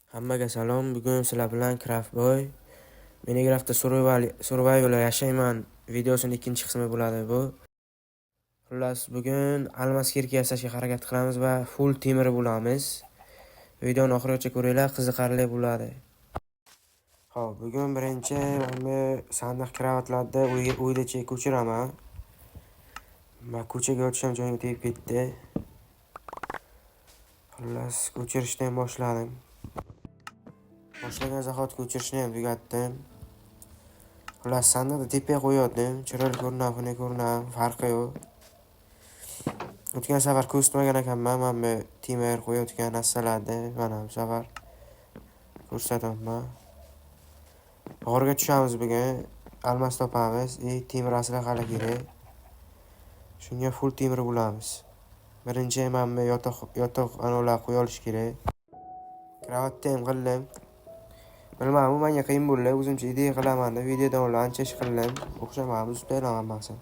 Hammaga salom. Bugun sizlar bilan Craftboy Minecraftda survival yashayman videosining ikkinchi qismi bo'ladi bu. Xullas, bugun almas kirka yasashga harakat qilamiz va full temir bo'lamiz. Videoni oxirigacha ko'ringlar, qiziqarli bo'ladi. Xo'p, bugun birinchi men sandiq kravatlarda uydacha ko'chiraman. Men ko'chaga o'tishim joyga tegib ketdi. Xullas, ko'chirishdan boshladim. Boshlagan zahot ko'chirishni ham tugatdim. Xullas, sandiqni tepaga qo'ydim. Chiroyli ko'rinadi, ko'rinadi, farqi yo'q. O'tgan safar ko'rsatmagan ekanman, men bu temir qo'yayotgan narsalarni mana bu safar ko'rsataman. G'orga tushamiz bugun. Almas topamiz. Temir aslahali kerak. Shunga full temir bo'lamiz. Birinchi men bu yotoq anolar qo'ya olish kerak. Kravatni ham qildim. Bilmadim, bu menga qiyin bo'ldi. O'zimcha ideya qilaman deb videodan oldin ancha ish qildim. O'xshamadi, ustaylar hammasi.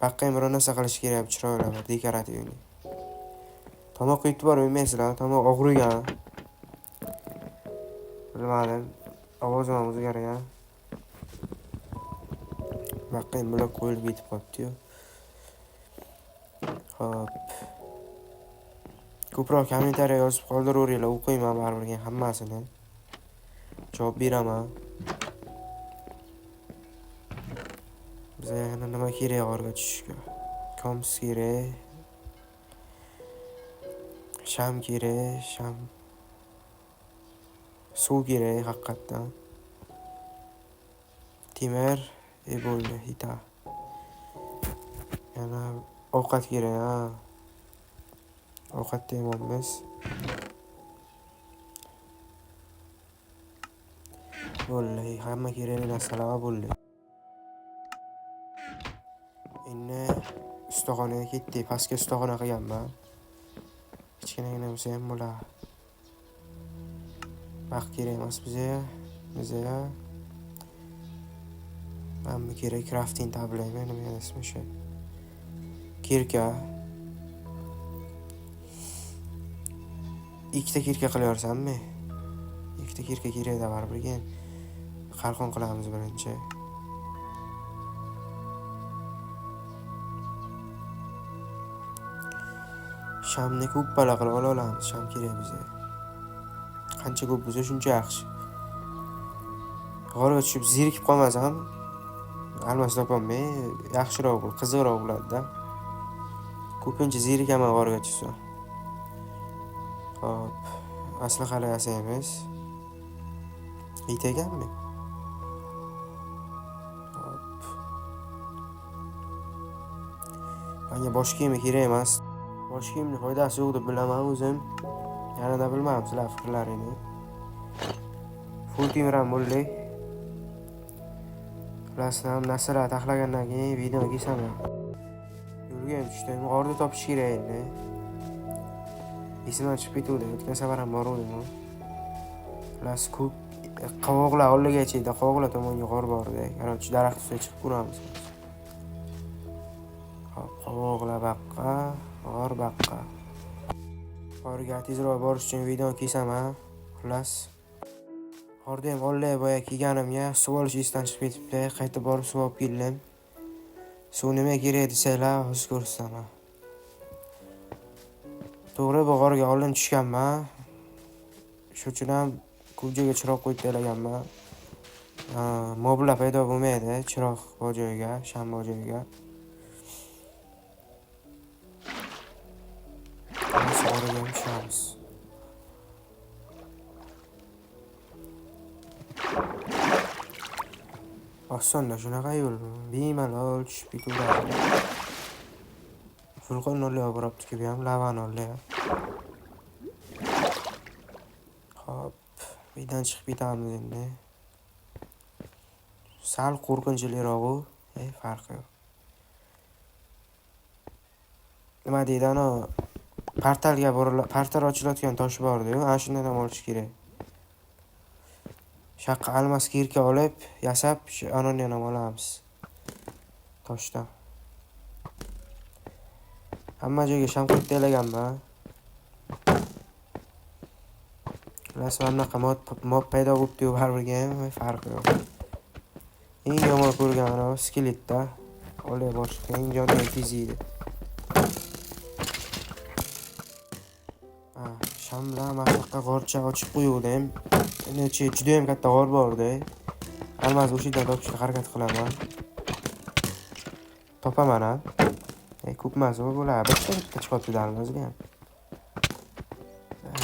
Baqqayam biror narsa qilish kerak, chiroyli dekorativni. Tomoqqa e'tibor bermaysizlar, tomoq og'rigan. Bilmadim, ovozim ham o'zgargan. Baqqayam blok qo'yilib ketib qolibdi-yu. Xo'p. Ko'proq kommentariya yozib qoldiravering, o'qiyman baribir hammasini. Javob beraman. Bizga yana nima kerak g'orga tushishga? Komps kerak. Sham kerak, sham. Suv kerak haqiqatdan. Temir bo'ldi, ita. Yana ovqat kerak, ha. Ovqatni yeymiz. Bo'ldi, hamma kerakli narsalar bo'ldi. Endi ustaxonaga ketdik. Pastga ustaxona qilganman. Kichkinagina bo'lsa ham bo'ladi. Vaqt kerak emas bizga. Hamma kerak crafting tablayman, nima ismi shu. Kirka. Ikkita kirka qilaversammi? Ikkita kirka kerak-da baribir. Qalqon qilamiz birinchi. Shamni ko'p bala qilib olamiz, sham kerak bizga. Qancha ko'p bo'lsa shuncha yaxshi. G'orga tushib zerikib qolmasam, almas topolmay, yaxshiroq bo'l, qiziqroq bo'ladi-da. Ko'pincha zerikaman g'orga tushsam. Hop, aslahali yasaymiz. Yetaganmi? Hop. Menga bosh kiyimi kerak emas. Bosh kiyimning foydasi yo'q deb bilaman o'zim. Yanada bilmadim sizlar fikrlaringizni. Full temir ham bo'ldi. Xulosam narsalar taxlagandan keyin video kesaman. Yo'lga ham tushdim. G'orda topish kerak endi. Esimdan chiqib ketdi. O'tgan safar ham bordim. Xullas ko'p qovoqlar oldigacha edi. Qovoqlar tomonga g'or bor-da. Qarorchi daraxt ustiga chiqib ko'ramiz. Hop, qovoqlar baqqa, g'or baqqa. G'orga tezroq borish uchun videoni kesaman. Xullas. G'orda ham oldiga boya kelganimga suv olish esdan chiqib ketibdi. Qaytib borib suv olib keldim. Suv nima kerak desanglar, hozir ko'rsataman. To'g'ri, bu g'orga oldin tushganman. Shuning uchun ham ko'p joyga chiroq qo'yib taylaganman. Moblar paydo bo'lmaydi, chiroq bor joyga, sham bor joyga. G'orga tushamiz. Osonda shunaqa yo'l, bemalol tushib ketaveradi. Vulqon olib boribdi-ku, bu ham lavani olib. Hop, uydan chiqib ketamiz endi. Sal qo'rqinchliroq-u, farqi yo'q. Nima deydi, ana portalga borilib, portal ochiladigan tosh bor-ku, ana shundan ham olish kerak. Shaqqa almas kirka olib, yasab, anonni ham olamiz. Toshdan. Hamma joyga sham qo'yib taylaganman. Xullas mana bunaqa mob paydo bo'libdi-yu baribirga ham farqi yo'q. Eng yomon ko'rgan mana bu skeletda. Olay boshqa eng jonli teziydi. Sham bilan mana bunaqa g'orcha ochib qo'yuvdim. Endi juda ham katta g'or bor-da. Almas o'sha yerdan topishga harakat qilaman. Topaman ham. Ko'p emas bo'ladi. Bitta chiqibdi almasga ham.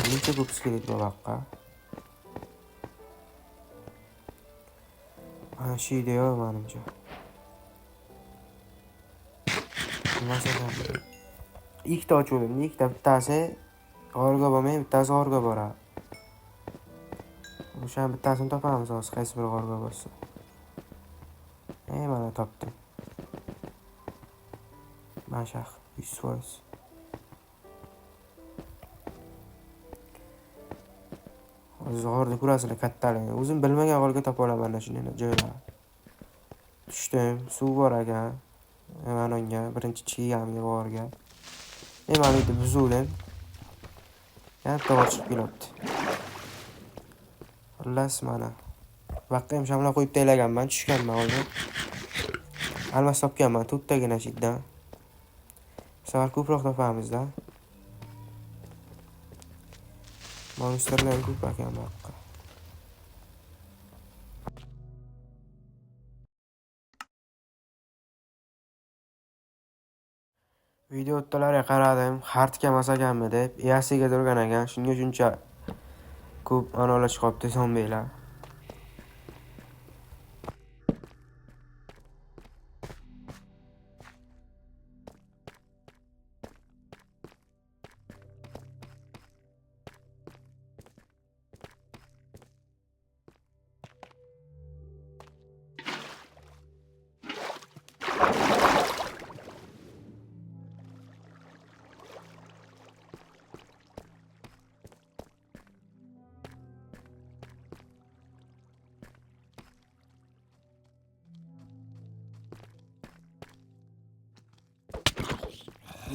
Necha ko'p skelet bor haqqa. Mana shu yerda menimcha. Masalan, ikkita ochuvdim. Ikkita bittasi g'orga bormay, bittasi g'orga boradi. O'sha bittasini topamiz hozir qaysi bir g'orga borsa. Mana topdim. Mashaq 100%. O'zi g'orni ko'rasizlar kattaligini. O'zim bilmagan g'orga topa olaman mana shunday joylar. Tushdim, suv bor ekan. Mana unga birinchi chiyamga g'orga. Mana bu buzuvdim. Katta g'or chiqib kelyapti. Xullas mana. Vaqqa ham shamla qo'yib taylaganman, tushganman hozir. Almas topganman, to'rttagina shiddan. Safar ko'proq topamiz-da. Monsterlar ko'p ekan vaqqa. Video o'ttalariga qaradim, hardga masaganmi deb, EASga turgan ekan, shunga shuncha ko'p anolar chiqibdi zombilar.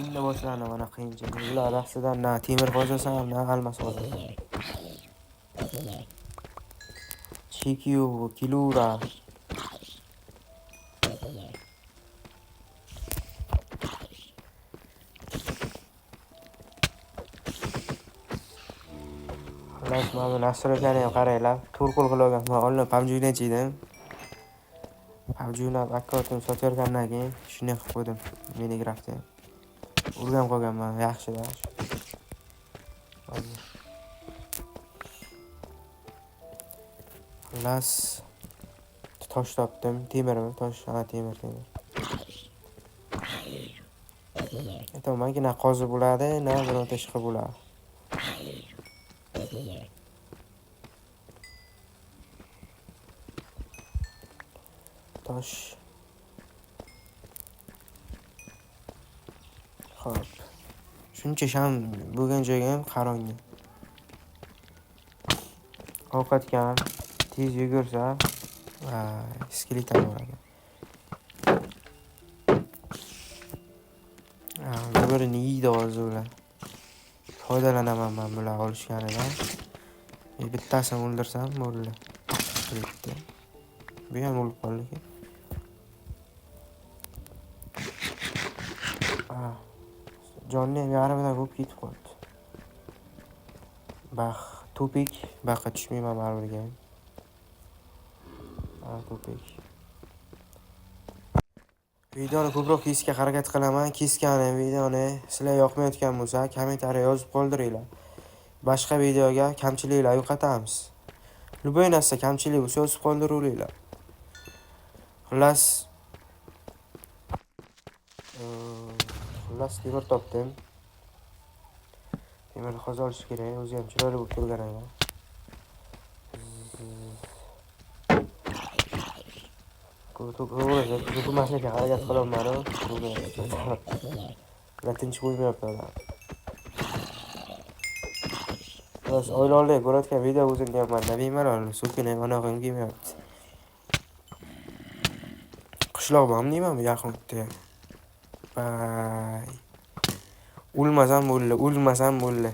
Endi boshlandi mana qiyinchilik. Ular aslida na temir qo'shasan, na almas qo'shasan. Chikiyu, kilura. Xullas mana nasrlarni ham qaranglar. To'rqul qilgan. Men oldin PUBG'dan chiydim. PUBG'ni akkauntini sotgandan keyin shunday qilib qo'ydim. Minecraftda. Urgan qolganman, yaxshi-da. Xullas tosh topdim. Temirmi? Tosh, temir. Aytamanki, na qozi bo'ladi, na bironta ishqi bo'ladi. Tosh. Xo'p. Shuncha sham bo'lgan joyga ham qarang. Ovqatga ham tez yugursa, skelet bor ekan. Birini yeydi hozir ular. Foydalanaman men bular olishganidan. Bittasini o'ldirsam bo'ldi. Bitti. Bu ham o'lib qoldi. Jonni yarimidan ko'p ketib qoldi. Topik, baqa tushmayman baribirga. Topik. Videoni ko'proq kesishga harakat qilaman. Kesgan videoni sizlar yoqmayotgan bo'lsa, kommentariya yozib qoldiringlar. Boshqa videoga kamchiliklar yo'qotamiz. Любой narsa kamchilik bo'lsa yozib qoldiringlar. Xullas temir topdim. Temir qo'z olish kerak, o'zi ham chiroyli bo'lib turgan ekan. Ko'rmaslikka harakat qilaman. Tinch qo'ymayapman. Bas oilalarga ko'rayotgan video o'zimga ham mana bemalol so'kini mana qo'yib kelmayapti. Qishloq bormi deyman bu yaqinda. O'lmasam bo'ldi.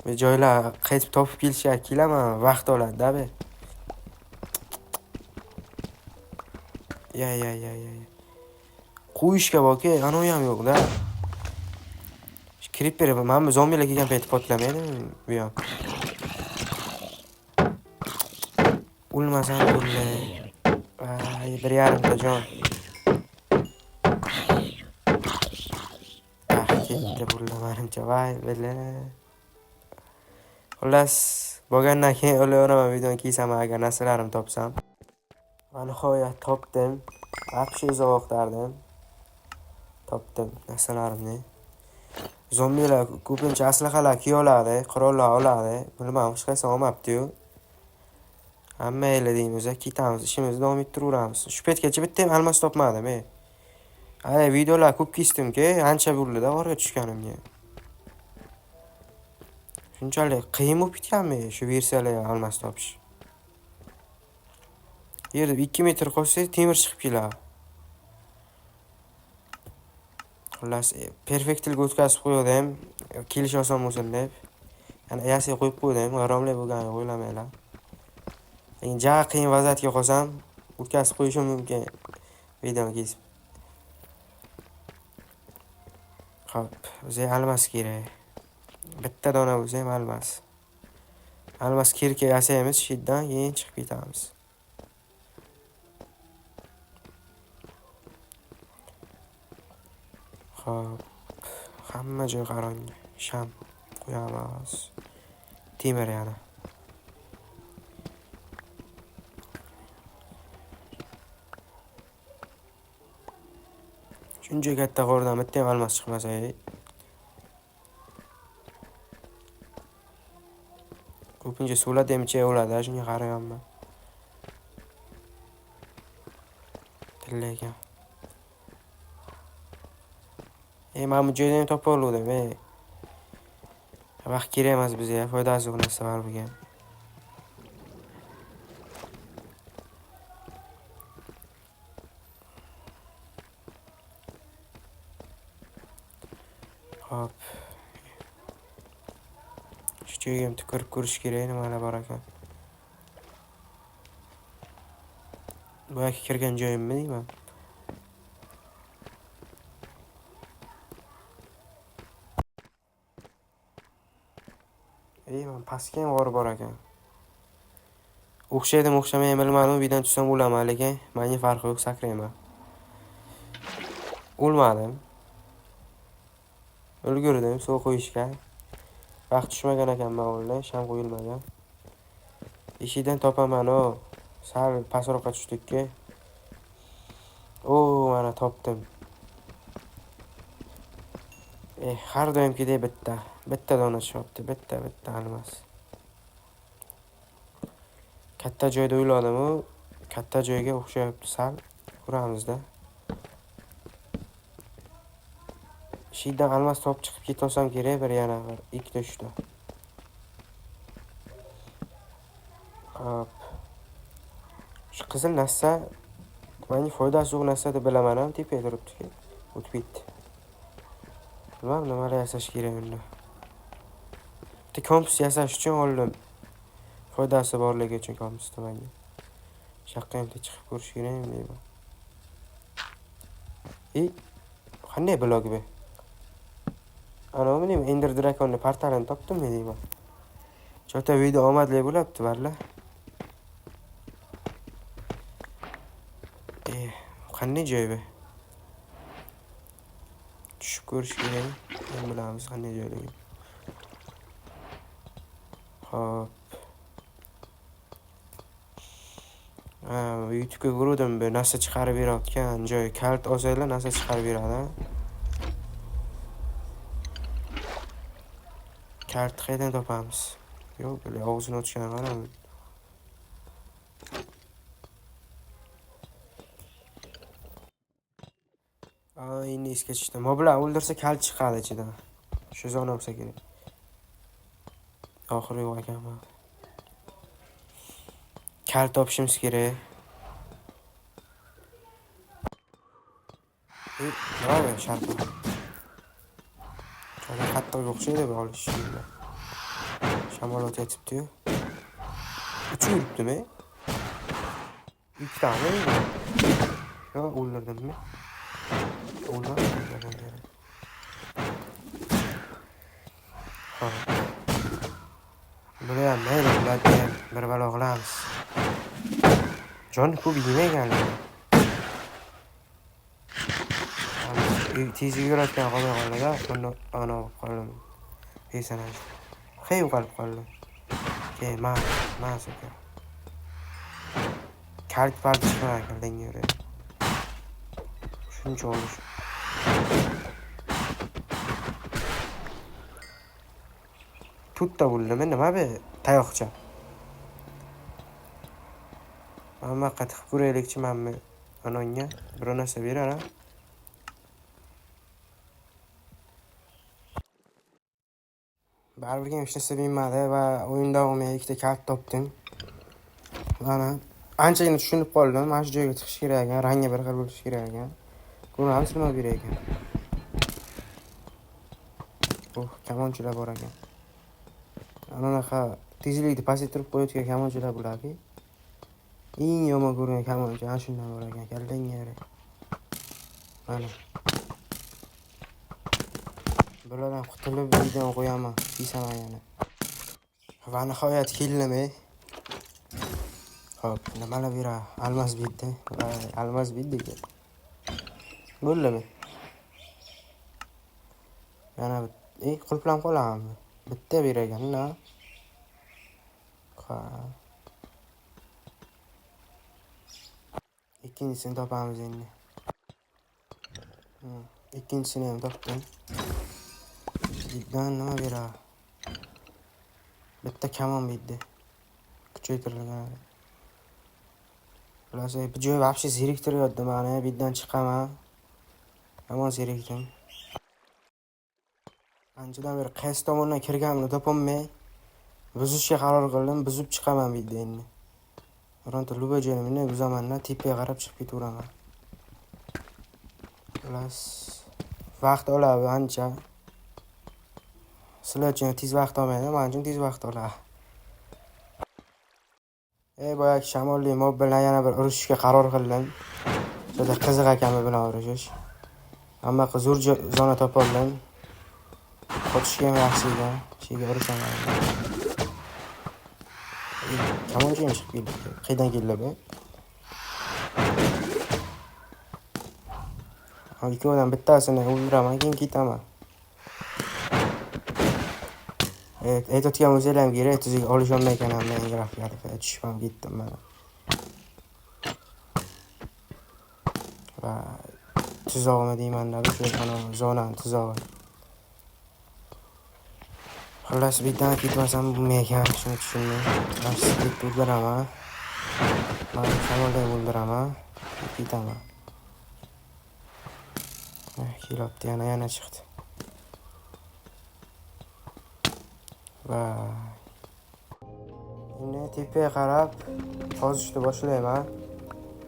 Bir joylar qaytib topib kelishga kelaman, vaqt oladi-da be. Ya. Qo'yishga borki, anoyi ham yo'q-da. Kirib berib, men zombilar kelgan paytda potlamaydi bu ham. O'lmasam bo'ldi. Ay, 1,5 jon. Ketdi bular menimcha, voy bela. Xullas, bo'lgandan keyin o'layveraman, videoni kiysaman agar narsalarimni topsam. Va nihoyat topdim. Yaxshi uzoq vaqtlardim. Topdim narsalarimni. Zombilar ko'pincha aslahalar kiya oladi, qurollar oladi. Bilmadim, hech qaysi olmabdi-yu. Hammaylar deymiz, ketamiz, ishimizni davom ettiraveramiz. Shu paytgacha bitta ham almas topmadim, ey. Ay, videolar ko'p kesdim-ki, ancha bo'ldi-da orga tushganimga. Shunchalik qiyin bo'lib ketganmi shu versiyalarga almas topish? Yerda 2 metr qolsa temir chiqib keladi. Xullas, perfektlik o'tkazib qo'ydim, kelish oson bo'lsin deb. Yana yasiga qo'yib qo'ydim, g'aromlar bo'lganini o'ylamanglar. Lekin ja qiyin vaziyatga qolsam, o'tkazib qo'yishim mumkin. Videoni kesib. Xo'p, o'zi almas kerak. Bitta dona bo'lsa ham almas. Almas kirka yasaymiz, shiddan keyin chiqib ketamiz. Xo'p, hamma joy qarongi. Sham qo'yamiz. Temir yana. Shuncha katta g'ordan bitta ham almas chiqmasa, ko'pincha suvlar demicha o'ladi, shunga qaraganman. Tillagan. Men bu joydan ham topib oldim, Vaqt kerak emas bizga, foydasi yo'q narsa bor bo'lgan. Hop. Shu joyga ham ko'rib ko'rish kerak, nimalar bor ekan. Bu yoqqa kirgan joyimmi deyman. Men pastga ham g'or bor ekan. O'xshaydi, o'xshamaymi bilmadim, videoni tushsam o'laman, lekin menga farqi yo'q, sakrayman. O'lmadim. Ulgurdim suv qo'yishga. Vaqt tushmagan ekan men o'rnidan, sham qo'yilmagan. Eshidan topaman o. Sal pastroqqa tushdikki. Mana topdim. Har doimgidek bitta dona chopdi, bitta almas. Katta joyda o'yladim-u, katta joyga o'xshayapti sal. Ko'ramiz-da. Shiddan almas topib chiqib ketolsam kerak, yana bir ikkita uchta. Hop. Shu qizil narsa menga foydasi yo'q narsa deb bilaman ham, tepaga turibdi-ki. O'tib ketdi. Bilmadim nimalar yasash kerak unda. Bitta kompas yasash uchun oldim. Foydasi borligi uchun kompasni menga. Shaqqa ham chiqib ko'rish kerakmi deyman. Qanday blok bu? Ana men Ender Dragonning portalini topdimmi deyman. Chota video omadli bo'libdi, valla. Qanday joy bu? Tushib ko'rish kerak. Men bilamiz qanday joyligi. Hop. YouTube'ga ko'rdim, bir narsa chiqarib berayotgan joy. Kalt olsanglar narsa chiqarib beradi. Kart qayerdan topamiz? Yo'q, böyle og'zini ochgan qarang. Endi esga tushdi. Moblar o'ldirsa kalt chiqadi ichidan. Shu zona bo'lsa kerak. Oxiri yo'q ekanmi? Kalt topishimiz kerak. Nima bu sharpa? Qattiq o'xshaydi bu olish. samolyot yetibdi-yu. Uchi yuribdimi? Ikkitami? Yo, o'ldirdimmi? O'ldirdim. Xo'p. Bular mayli, ularga bir balo qilamiz. Jon ko'p yemaganlar. Tez yugurayotgan qolmay qoldi-da, ana qoldim. Esanaj. Xeyv qolib qoldim. Keyin mas aka. Kalt parcha qilgan yere. Shuncha olish. Tutta bo'ldimi, nima bu? Tayoqcha. Mana qattiq ko'raylikchi menmi anonga bir narsa berar ha. Baribir hech narsa bilmadi va o'yin davomida ikkita kart topdim. Mana anchagina tushunib qoldim. Mana shu joyga chiqish kerak ekan, rangi bir xil bo'lishi kerak ekan. Ko'ramiz nima berar ekan. Kamonchilar bor ekan. Anaqa tezlikni pasaytirib qo'yayotgan kamonchilar bularki. Eng yomon ko'rgan kamonchi ana shundan bor ekan, kallangari. Mana. Bulardan qutulib videoni qo'yaman, deysaman yana. Va nihoyat keldim. Xo'p, nimalar bera? Almas bitdi. Almas bitdi. Bo'ldimi? Yana qulplam qolammi? Bitta beragan-da. Ha. Ikkinchisini topamiz endi. Ikkinchisini ham topdim. Bizdan nima berar? Bitta kamon bitdi. Kuchaytirilgan. Xullas, bu joy вообще zeriktiryapti meni. Bizdan chiqaman. Hamon zerikdim. Anchadan beri qaysi tomondan kirganimni topolmay buzishga qaror qildim. Buzib chiqaman bizda endi. Bironta luba joyimni buzaman-da, tepaga qarab chiqib ketaveraman. Xullas, vaqt oladi ancha. Sizlar uchun tez vaqt olmaydi, men uchun tez vaqt oladi. Boyagi shamolli mob bilan yana bir urushishga qaror qildim. Juda qiziq ekan bilan urushish. Ammo zo'r zona topoldim. Qochishga ham yaxshi ekan. Shega urushaman. Kamonchi chiqib keldi. Qaydan keldi bu? Ikkovidan bittasini o'ldiraman, keyin ketaman. Aytayotgan o'zinglar kerak, tuzga olisholmay ekanman grafikaga tushib ham ketdim mana. Va tuzog'imi deyman-da, shu ana zonani tuzog'i. Xullas, bittadan ketmasam bo'lmaydi, shuni tushundim. Lastikni o'ldiraman. Mana shamolni o'ldiraman. Ketaman. Kelibdi, yana chiqdi. Va endi tepaga qarab qozishni boshlayman.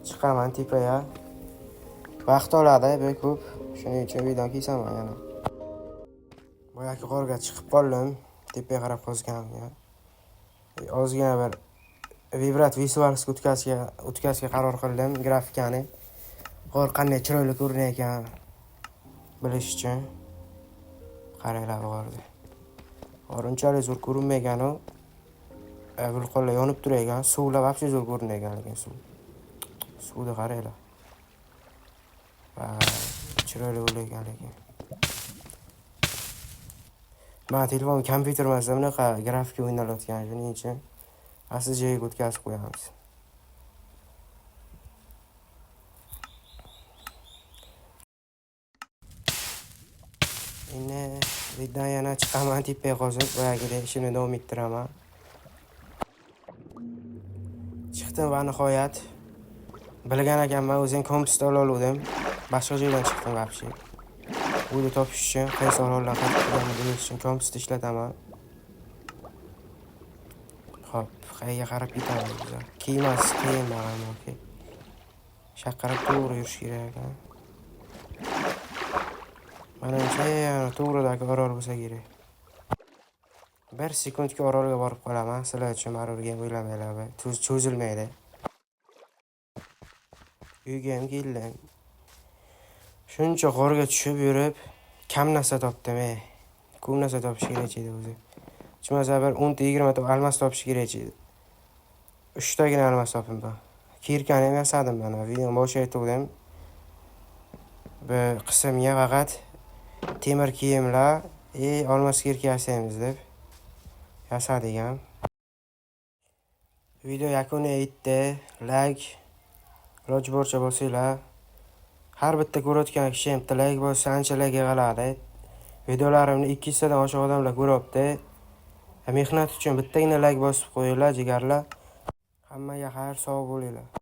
Chiqaman tepaga. Vaqt oladi bu ko'p. Shuning uchun videoni kesaman yana. Boyagi g'orga chiqib qoldim. Tepaga qarab qozganimga. Ozgina bir vibrat visualga o'tkazishga qaror qildim grafikani. G'or qanday chiroyli ko'rinar ekan bilish uchun. Qaranglar g'orni. Unchalik zo'r ko'rinmagan-u. Vulqonlar yonib turar ekan, suvlar вообще zo'r ko'rinar ekan lekin suv. Suvni qaranglar. Va chiroyli bo'lar ekan lekin. Men telefon kompyuter emas, bunaqa grafika o'ynalayotgan, shuning uchun asl joyiga o'tkazib qo'yamiz. Endi videodan yana chiqaman tepaga qozib, boyagidek ishimni davom ettiraman. Chiqdim va nihoyat bilgan ekanman, o'zim kompyuter ola oldim. Boshqa joydan chiqdim вообще. Uyni topish uchun, qaysi orollar qayerda bilish uchun kompyuter ishlataman. Xo'p, qayerga qarab ketamiz biz? Kiymas, qiyin okey. Shaqirib to'g'ri yurish kerak ekan. Mana to'g'ridagi orol bo'lsa kerak. 1 sekundga orolga borib qolaman. Sizlar uchun marurga o'ylamanglar. Cho'zilmaydi. Uyga ham keldim. Shuncha g'orga tushib yurib, kam narsa topdim. Ko'p narsa topish kerak edi o'zi. Chimasa bir 10 ta 20 ta almas topish kerak edi. 3 tagina almas topdim. Kirkani ham yasadim mana. Video boshiga aytdim. Bu qismga faqat temir kiyimlar, olmos kirka yasaymiz deb yasadik ham. Video yakuniga yetdi. Like iloji boricha bosinglar. Har bitta ko'rayotgan kishi ham like bo'lsa, ancha like yig'iladi. Videolarimni 200 dan oshiq odamlar ko'ryapti. Mehnat uchun bittagina like bosib qo'yinglar, jigarlar. Hammaga xayr, sog' bo'linglar.